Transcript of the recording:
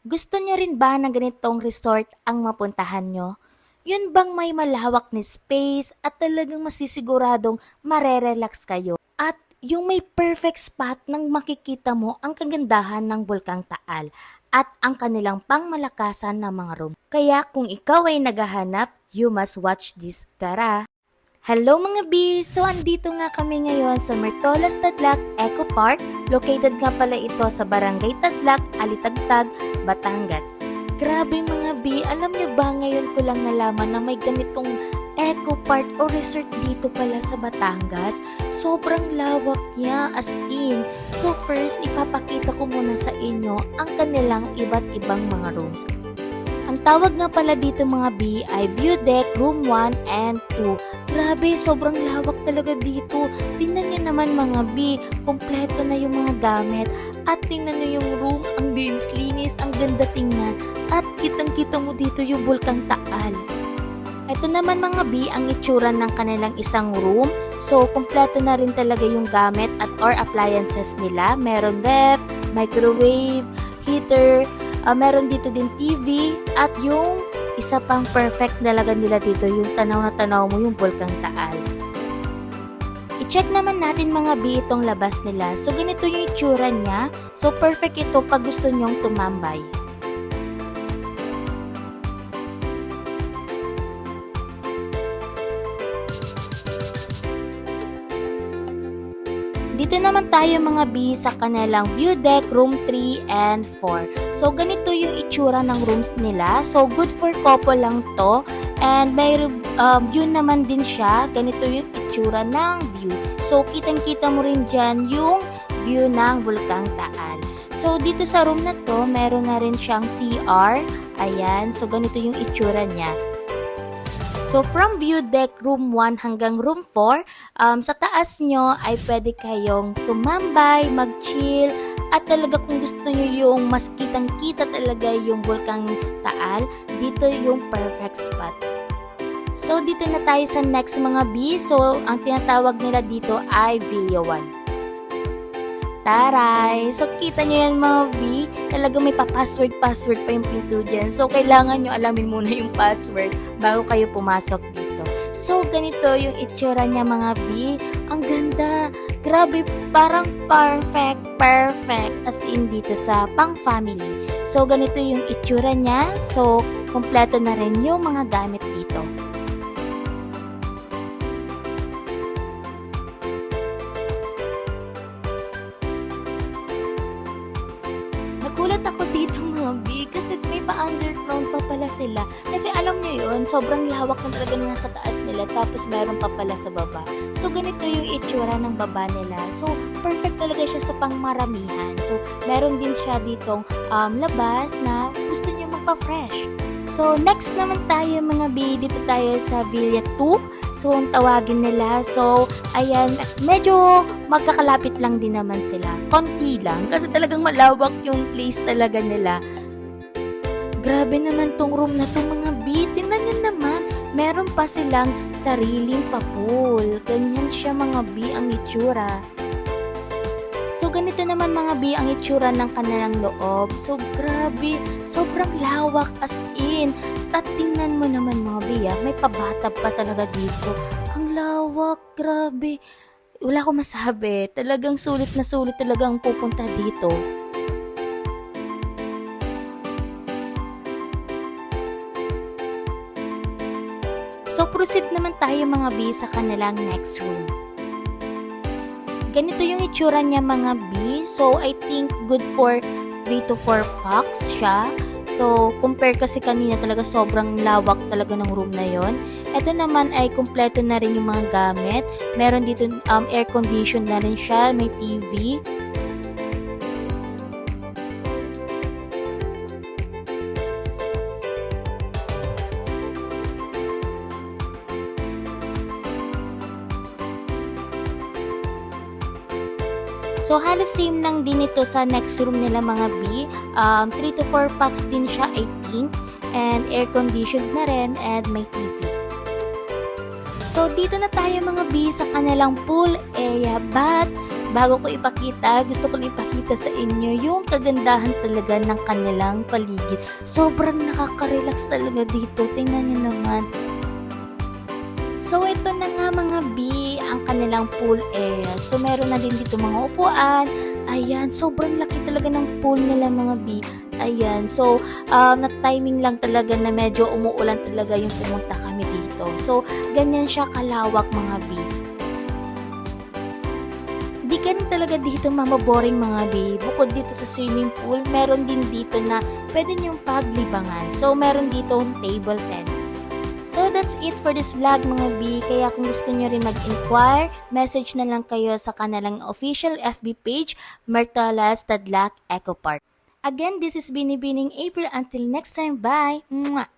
Gusto nyo rin ba na ganitong resort ang mapuntahan nyo? Yun bang may malawak na space at talagang masisiguradong marerelax kayo? At yung may perfect spot nang makikita mo ang kagandahan ng Bulkang Taal at ang kanilang pangmalakasan na mga room. Kaya kung ikaw ay naghahanap, you must watch this. Tara! Hello mga B! So andito nga kami ngayon sa Mertolas Tadlac Eco Park. Located nga pala ito sa Barangay Tadlac, Alitagtag, Batangas. Grabe mga B, alam nyo ba ngayon ko lang nalaman na may ganitong Eco Park o resort dito pala sa Batangas? Sobrang lawak niya as in. So first, ipapakita ko muna sa inyo ang kanilang iba't ibang mga rooms. Ang tawag nga pala dito mga B ay View Deck Room 1 and 2. Grabe, sobrang lawak talaga dito. Tingnan nyo naman mga B, kompleto na yung mga gamit. At tingnan nyo yung room, ang linis-linis, ang ganda tingnan. At kitang-kita mo dito yung Bulkang Taal. Ito naman mga B, ang itsura ng kanilang isang room. So, kompleto na rin talaga yung gamit at or appliances nila. Meron ref, microwave, heater, meron dito din TV at yung isa pang perfect talaga nila dito yung tanaw na tanaw mo yung Bulkang Taal. I-check naman natin mga B itong labas nila. So ganito yung itsura niya. So perfect ito pag gusto nyong tumambay. Dito naman tayo mga B sa kanilang view deck room 3 and 4. So ganito yung itsura ng rooms nila. So good for couple lang to. And may view naman din siya. Ganito yung itsura ng view. So kitang-kita mo rin dyan yung view ng Bulkang Taal. So dito sa room na to, meron na rin siyang CR. Ayan. So ganito yung itsura niya. So from view deck room 1 hanggang room 4, sa taas nyo ay pwede kayong tumambay, mag-chill, at talaga kung gusto nyo yung mas kitang-kita talaga yung Bulkang Taal, dito yung perfect spot. So dito na tayo sa next mga B. So ang tinatawag nila dito ay Villa 1. Taray! So, kita nyo yan mga V, talaga may pa-password pa yung pinto dyan. So, kailangan nyo alamin muna yung password bago kayo pumasok dito. So, ganito yung itsura niya mga V. Ang ganda! Grabe, parang perfect as in dito sa pang-family. So, ganito yung itsura niya. So, kompleto na rin yung mga gamit dito. Nagulat ako dito mga B kasi may pa-underground pa pala sila. Kasi alam nyo yun, sobrang lawak na talaga nga sa taas nila tapos meron pa pala sa baba. So ganito yung itsura ng baba nila. So perfect talaga siya sa pangmaramihan. So meron din siya ditong labas na gusto nyo magpa-fresh. So next naman tayo mga B, dito tayo sa Villa 2. So, ang tawagin nila. So, ayan, medyo magkakalapit lang din naman sila. Konti lang. Kasi talagang malawak yung place talaga nila. Grabe naman tong room na to mga B. Tingnan nyo naman. Meron pa silang sariling pa-pool. Ganyan siya mga B ang itsura. So, ganito naman mga B ang itsura ng kanilang loob. So, grabe. Sobrang lawak as in. At tingnan mo naman mga B, may pabatap pa talaga dito. Ang lawak, grabe. Wala akong masabi. Talagang sulit na sulit talagang pupunta dito. So, proceed naman tayo mga B sa kanilang next room. Ganito yung itsura niya mga B. So, I think good for 3 to 4 packs siya. So, compare kasi kanina talaga sobrang lawak talaga ng room na yon. Ito naman ay kumpleto na rin yung mga gamit. Meron dito air condition na rin siya, may TV. So, halos same lang din ito sa next room nila mga B. 3 to 4 packs din siya, I think. And air-conditioned na rin and may TV. So, dito na tayo mga B sa kanilang pool area. But, bago ko ipakita, gusto ko ipakita sa inyo yung kagandahan talaga ng kanilang paligid. Sobrang nakaka-relax talaga dito. Tingnan nyo naman. So, ito na nga mga B, ang kanilang pool area. So, meron na din dito mga upuan. Ayan, sobrang laki talaga ng pool nila mga B. Ayan, so, na-timing lang talaga na medyo umuulan talaga yung pumunta kami dito. So, ganyan siya kalawak mga B. Di ka rin talaga dito mamaboring mga B. Bukod dito sa swimming pool, meron din dito na pwede niyong paglibangan. So, meron dito table tennis. So, that's it for this vlog mga B. Kaya kung gusto nyo rin mag-inquire, message na lang kayo sa kanilang official FB page, Mertolas Tadlac Eco Park. Again, this is Binibining April. Until next time, bye! Mwah!